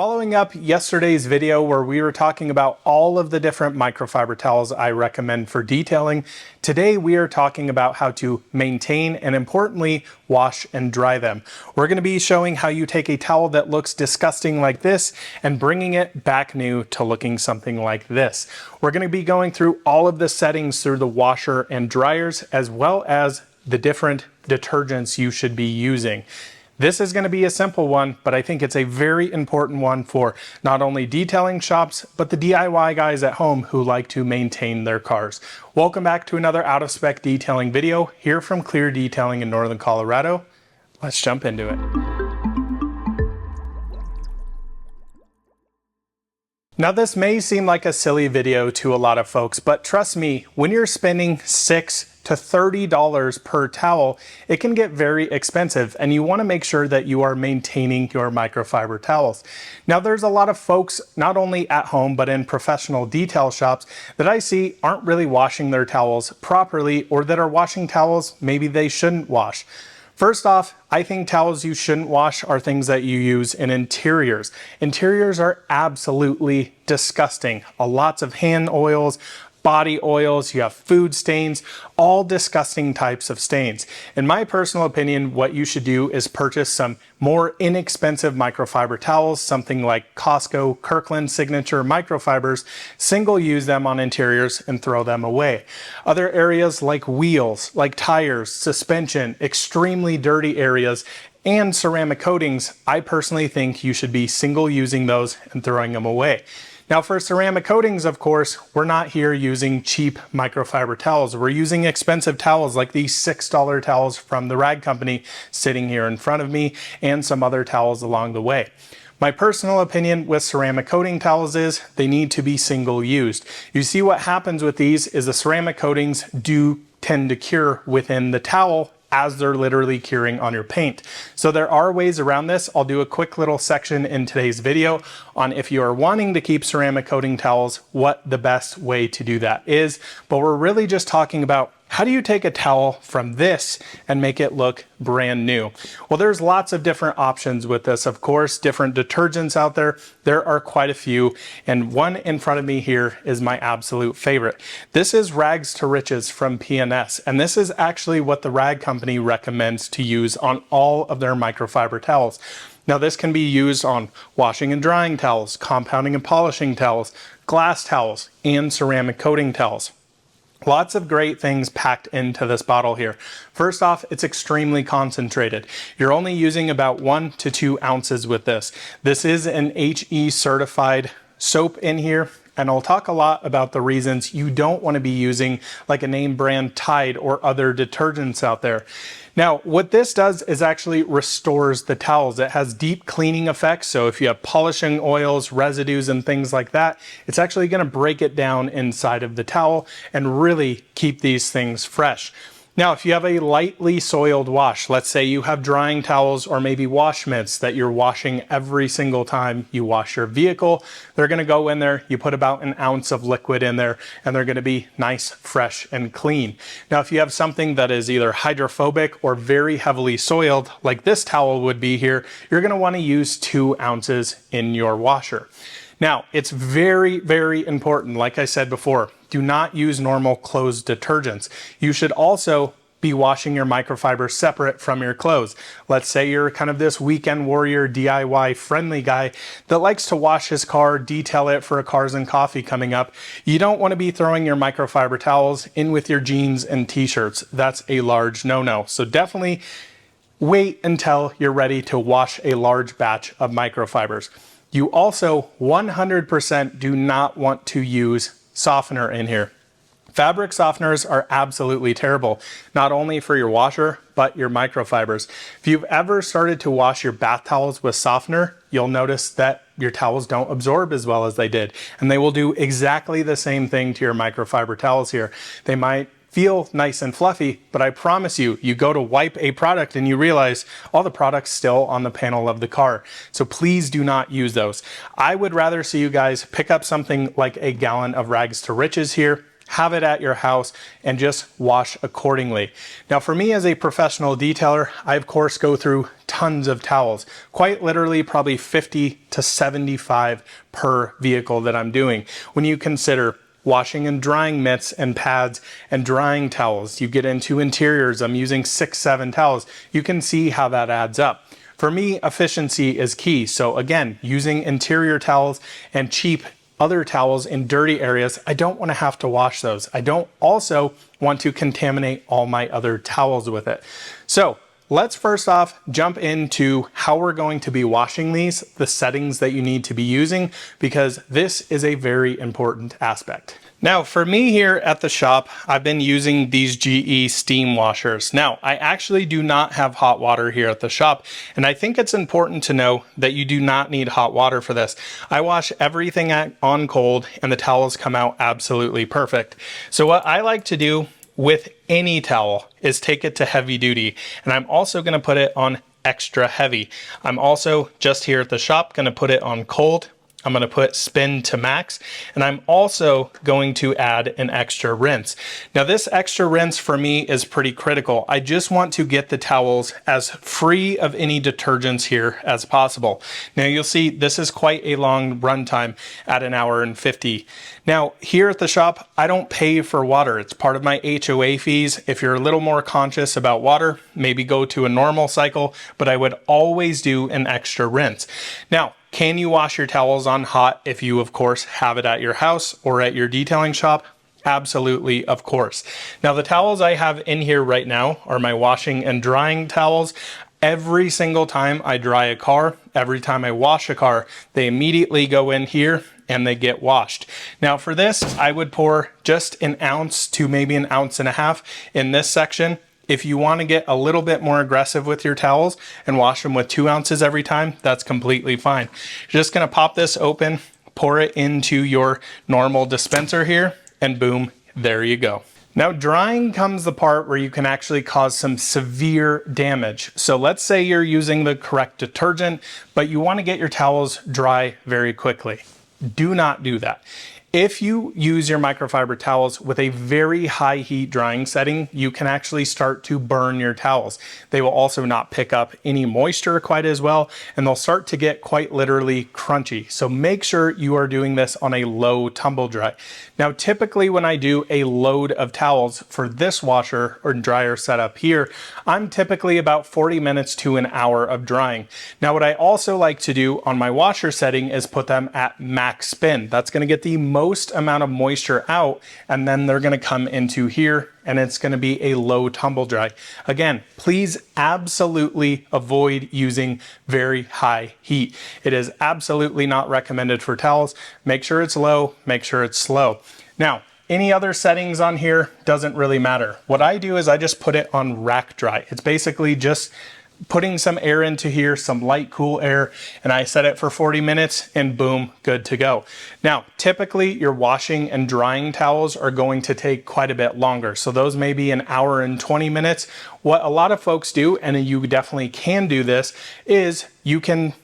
Following up yesterday's video where we were talking about all of the different microfiber towels I recommend for detailing, today we are talking about how to maintain and importantly wash and dry them. We're going to be showing how you take a towel that looks disgusting like this and bringing it back new to looking something like this. We're going to be going through all of the settings through the washer and dryers as well as the different detergents you should be using. This is going to be a simple one, but I think it's a very important one for not only detailing shops, but the DIY guys at home who like to maintain their cars. Welcome back to another out of spec detailing video here from Clear Detailing in Northern Colorado. Let's jump into it. Now this may seem like a silly video to a lot of folks, but trust me, when you're spending $6 to $30 per towel, it can get very expensive and you want to make sure that you are maintaining your microfiber towels. Now there's a lot of folks, not only at home, but in professional detail shops that I see aren't really washing their towels properly or that are washing towels maybe they shouldn't wash. First off, I think towels you shouldn't wash are things that you use in interiors. Interiors are absolutely disgusting. Lots of hand oils, body oils, you have food stains, all disgusting types of stains. In my personal opinion, what you should do is purchase some more inexpensive microfiber towels, something like Costco, Kirkland Signature microfibers, single use them on interiors and throw them away. Other areas like wheels, like tires, suspension, extremely dirty areas, and ceramic coatings, I personally think you should be single using those and throwing them away. Now for ceramic coatings, of course, we're not here using cheap microfiber towels. We're using expensive towels like these $6 towels from the rag company sitting here in front of me and some other towels along the way. My personal opinion with ceramic coating towels is they need to be single used. You see what happens with these is the ceramic coatings do tend to cure within the towel as they're literally curing on your paint. So there are ways around this. I'll do a quick little section in today's video on if you are wanting to keep ceramic coating towels, what the best way to do that is. But we're really just talking about how do you take a towel from this and make it look brand new? Well, there's lots of different options with this, of course, different detergents out there. There are quite a few, and one in front of me here is my absolute favorite. This is Rags to Riches from P&S, and this is actually what the rag company recommends to use on all of their microfiber towels. Now this can be used on washing and drying towels, compounding and polishing towels, glass towels, and ceramic coating towels. Lots of great things packed into this bottle here. First off, it's extremely concentrated. You're only using about 1 to 2 ounces with this. This is an HE certified soap in here, and I'll talk a lot about the reasons you don't want to be using like a name brand Tide or other detergents out there. Now, what this does is actually restores the towels. It has deep cleaning effects. So if you have polishing oils, residues, and things like that, it's actually going to break it down inside of the towel and really keep these things fresh. Now, if you have a lightly soiled wash, let's say you have drying towels or maybe wash mitts that you're washing every single time you wash your vehicle, they're going to go in there, you put about an ounce of liquid in there, and they're going to be nice, fresh, and clean. Now, if you have something that is either hydrophobic or very heavily soiled, like this towel would be here, you're going to want to use 2 ounces in your washer. Now, it's very, very important, like I said before, do not use normal clothes detergents. You should also be washing your microfiber separate from your clothes. Let's say you're kind of this weekend warrior DIY friendly guy that likes to wash his car, detail it for a Cars and Coffee coming up. You don't want to be throwing your microfiber towels in with your jeans and t-shirts. That's a large no-no. So definitely wait until you're ready to wash a large batch of microfibers. You also 100% do not want to use softener in here. Fabric softeners are absolutely terrible, not only for your washer, but your microfibers. If you've ever started to wash your bath towels with softener, you'll notice that your towels don't absorb as well as they did. And they will do exactly the same thing to your microfiber towels here. They might feel nice and fluffy, but I promise you, you go to wipe a product and you realize all the product's still on the panel of the car. So please do not use those. I would rather see you guys pick up something like a gallon of Rags to Riches here, have it at your house, and just wash accordingly. Now for me as a professional detailer, I of course go through tons of towels, quite literally probably 50 to 75 per vehicle that I'm doing. When you consider washing and drying mitts and pads and drying towels, you get into interiors, I'm using 6-7 towels. You can see how that adds up. For me, efficiency is key. So again, using interior towels and cheap other towels in dirty areas, I don't want to have to wash those. I don't also want to contaminate all my other towels with it. So let's first off jump into how we're going to be washing these, the settings that you need to be using, because this is a very important aspect. Now for me here at the shop, I've been using these GE steam washers. Now I actually do not have hot water here at the shop, and I think it's important to know that you do not need hot water for this. I wash everything on cold and the towels come out absolutely perfect. So what I like to do with any towel is take it to heavy duty, and I'm also going to put it on extra heavy. I'm also just here at the shop going to put it on cold. I'm going to put spin to max, and I'm also going to add an extra rinse. Now this extra rinse for me is pretty critical. I just want to get the towels as free of any detergents here as possible. Now you'll see this is quite a long run time at 1 hour and 50. Now here at the shop, I don't pay for water. It's part of my HOA fees. If you're a little more conscious about water, maybe go to a normal cycle, but I would always do an extra rinse. Now, can you wash your towels on hot if you, of course, have it at your house or at your detailing shop? Absolutely, of course. Now, the towels I have in here right now are my washing and drying towels. Every single time I dry a car, every time I wash a car, they immediately go in here and they get washed. Now for this, I would pour just 1 ounce to maybe 1.5 ounces in this section. If you want to get a little bit more aggressive with your towels and wash them with 2 ounces every time, that's completely fine. You're just going to pop this open, pour it into your normal dispenser here, and boom, there you go. Now drying comes the part where you can actually cause some severe damage. So let's say you're using the correct detergent, but you want to get your towels dry very quickly. Do not do that. If you use your microfiber towels with a very high heat drying setting, you can actually start to burn your towels. They will also not pick up any moisture quite as well, and they'll start to get quite literally crunchy. So make sure you are doing this on a low tumble dry. Now, typically when I do a load of towels for this washer or dryer setup here, I'm typically about 40 minutes to 1 hour of drying. Now, what I also like to do on my washer setting is put them at max spin. That's going to get the most amount of moisture out, and then they're going to come into here and it's going to be a low tumble dry. Again, please absolutely avoid using very high heat. It is absolutely not recommended for towels. Make sure it's low, make sure it's slow. Now, any other settings on here doesn't really matter. What I do is I just put it on rack dry. It's basically just putting some air into here, some light cool air, and I set it for 40 minutes and boom, good to go. Now, typically your washing and drying towels are going to take quite a bit longer. So those may be 1 hour and 20 minutes. What a lot of folks do, and you definitely can do this, is you can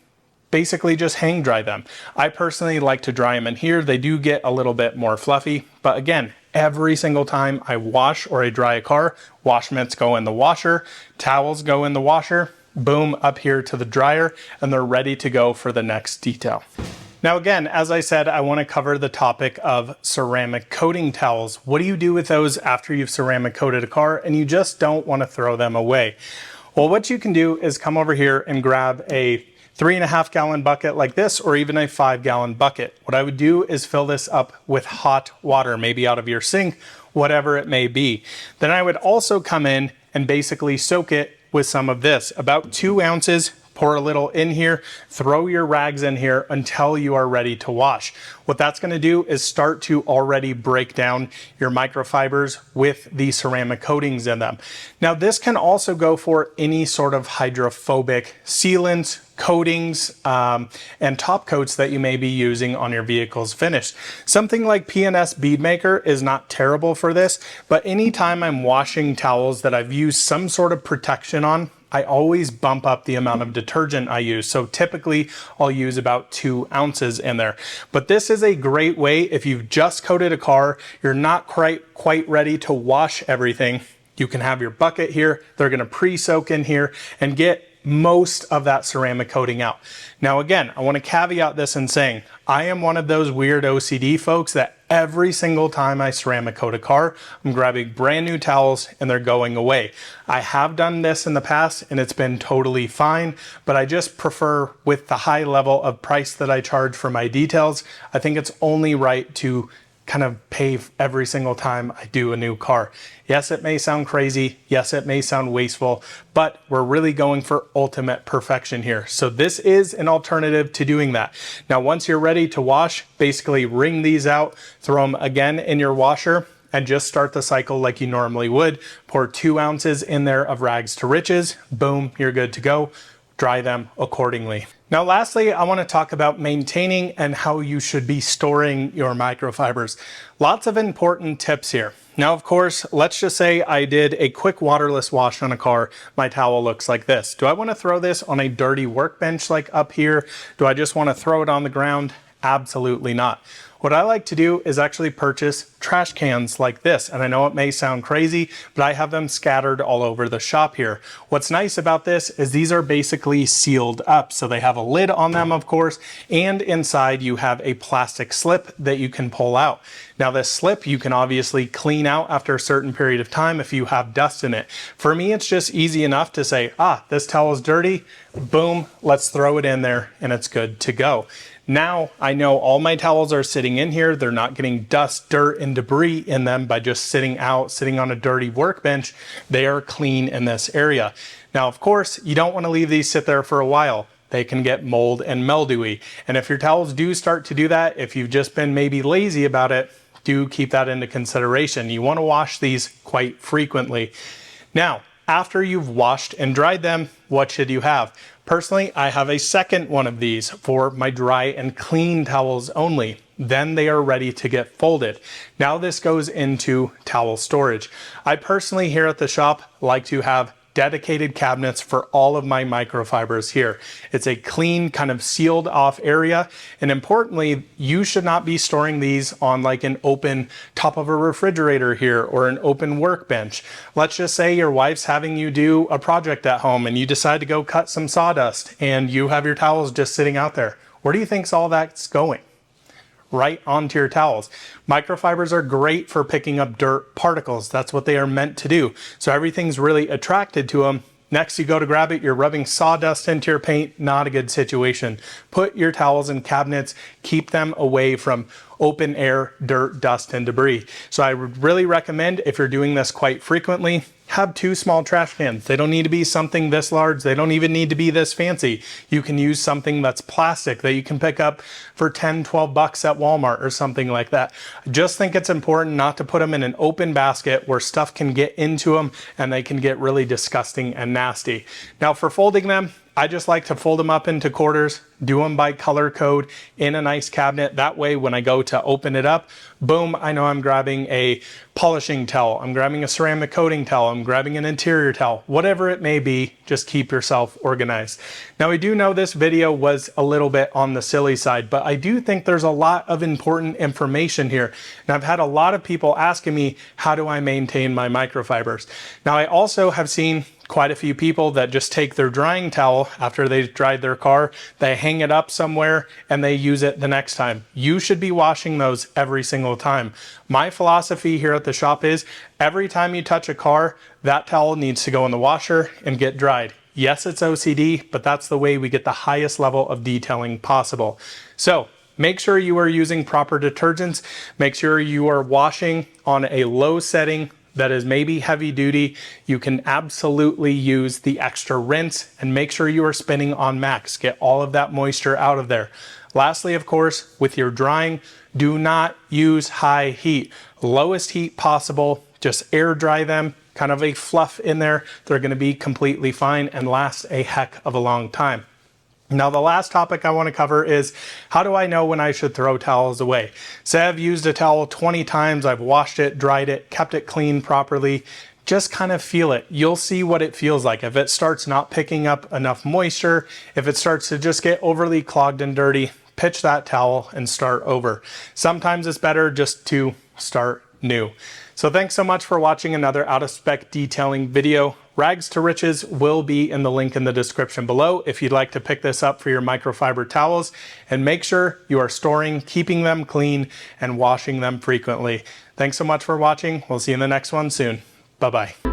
basically just hang dry them. I personally like to dry them in here. They do get a little bit more fluffy, but again, every single time I wash or I dry a car, wash mitts go in the washer, towels go in the washer, boom, up here to the dryer, and they're ready to go for the next detail. Now again, as I said, I want to cover the topic of ceramic coating towels. What do you do with those after you've ceramic coated a car and you just don't want to throw them away? Well, what you can do is come over here and grab a 3.5 gallon bucket like this, or even a 5 gallon bucket. What I would do is fill this up with hot water, maybe out of your sink, whatever it may be. Then I would also come in and basically soak it with some of this, about 2 ounces. Pour a little in here, throw your rags in here until you are ready to wash. What that's going to do is start to already break down your microfibers with the ceramic coatings in them. Now this can also go for any sort of hydrophobic sealants, coatings, and top coats that you may be using on your vehicle's finish. Something like P&S Bead Maker is not terrible for this, but anytime I'm washing towels that I've used some sort of protection on, I always bump up the amount of detergent I use. So typically I'll use about 2 ounces in there. But this is a great way if you've just coated a car, you're not quite ready to wash everything. You can have your bucket here. They're going to pre-soak in here and get most of that ceramic coating out. Now again, I want to caveat this in saying I am one of those weird OCD folks that every single time I ceramic coat a car, I'm grabbing brand new towels and they're going away. I have done this in the past and it's been totally fine, but I just prefer, with the high level of price that I charge for my details, I think it's only right to kind of pay every single time I do a new car. Yes, it may sound crazy. Yes, it may sound wasteful, but we're really going for ultimate perfection here. So this is an alternative to doing that. Now, once you're ready to wash, basically wring these out, throw them again in your washer, and just start the cycle like you normally would. Pour 2 ounces in there of rags to riches. Boom, you're good to go. Dry them accordingly. Now, lastly, I want to talk about maintaining and how you should be storing your microfibers. Lots of important tips here. Now, of course, let's just say I did a quick waterless wash on a car. My towel looks like this. Do I want to throw this on a dirty workbench like up here? Do I just want to throw it on the ground? Absolutely not. What I like to do is actually purchase trash cans like this. And I know it may sound crazy, but I have them scattered all over the shop here. What's nice about this is these are basically sealed up. So they have a lid on them, of course, and inside you have a plastic slip that you can pull out. Now this slip you can obviously clean out after a certain period of time if you have dust in it. For me, it's just easy enough to say, this towel is dirty, boom, let's throw it in there and it's good to go. Now I know all my towels are sitting in here. They're not getting dust, dirt, and debris in them by just sitting on a dirty workbench. They are clean in this area. Now, of course, you don't want to leave these sit there for a while. They can get mold and mildewy. And if your towels do start to do that, if you've just been maybe lazy about it, do keep that into consideration. You want to wash these quite frequently. Now, after you've washed and dried them, what should you have? Personally, I have a second one of these for my dry and clean towels only. Then they are ready to get folded. Now this goes into towel storage. I personally here at the shop like to have dedicated cabinets for all of my microfibers here. It's a clean, kind of sealed off area. And importantly, you should not be storing these on like an open top of a refrigerator here or an open workbench. Let's just say your wife's having you do a project at home and you decide to go cut some sawdust and you have your towels just sitting out there. Where do you think all that's going? Right onto your towels. Microfibers are great for picking up dirt particles. That's what they are meant to do. So everything's really attracted to them. Next, you go to grab it, you're rubbing sawdust into your paint. Not a good situation. Put your towels in cabinets, keep them away from open air, dirt, dust, and debris. So I would really recommend, if you're doing this quite frequently, have 2 small trash cans. They don't need to be something this large. They don't even need to be this fancy. You can use something that's plastic that you can pick up for 10, 12 bucks at Walmart or something like that. I just think it's important not to put them in an open basket where stuff can get into them and they can get really disgusting and nasty. Now for folding them, I just like to fold them up into quarters, do them by color code in a nice cabinet. That way, when I go to open it up, boom, I know I'm grabbing a polishing towel, I'm grabbing a ceramic coating towel, I'm grabbing an interior towel, whatever it may be, just keep yourself organized. Now, we do know this video was a little bit on the silly side, but I do think there's a lot of important information here. And I've had a lot of people asking me, how do I maintain my microfibers? Now, I also have seen quite a few people that just take their drying towel after they've dried their car, they hang it up somewhere and they use it the next time. You should be washing those every single time. My philosophy here at the shop is every time you touch a car, that towel needs to go in the washer and get dried. Yes, it's OCD, but that's the way we get the highest level of detailing possible. So make sure you are using proper detergents. Make sure you are washing on a low setting that is maybe heavy duty. You can absolutely use the extra rinse and make sure you are spinning on max. Get all of that moisture out of there. Lastly, of course, with your drying, do not use high heat. Lowest heat possible, just air dry them, kind of a fluff in there. They're gonna be completely fine and last a heck of a long time. Now, the last topic I want to cover is how do I know when I should throw towels away? Say I've used a towel 20 times, I've washed it, dried it, kept it clean properly. just kind of feel it. You'll see what it feels like. If it starts not picking up enough moisture, if it starts to just get overly clogged and dirty, pitch that towel and start over. Sometimes it's better just to start new. So thanks so much for watching another out of spec detailing video. Rags to Riches will be in the link in the description below if you'd like to pick this up for your microfiber towels, and make sure you are storing, keeping them clean, and washing them frequently. Thanks so much for watching. We'll see you in the next one soon. Bye-bye.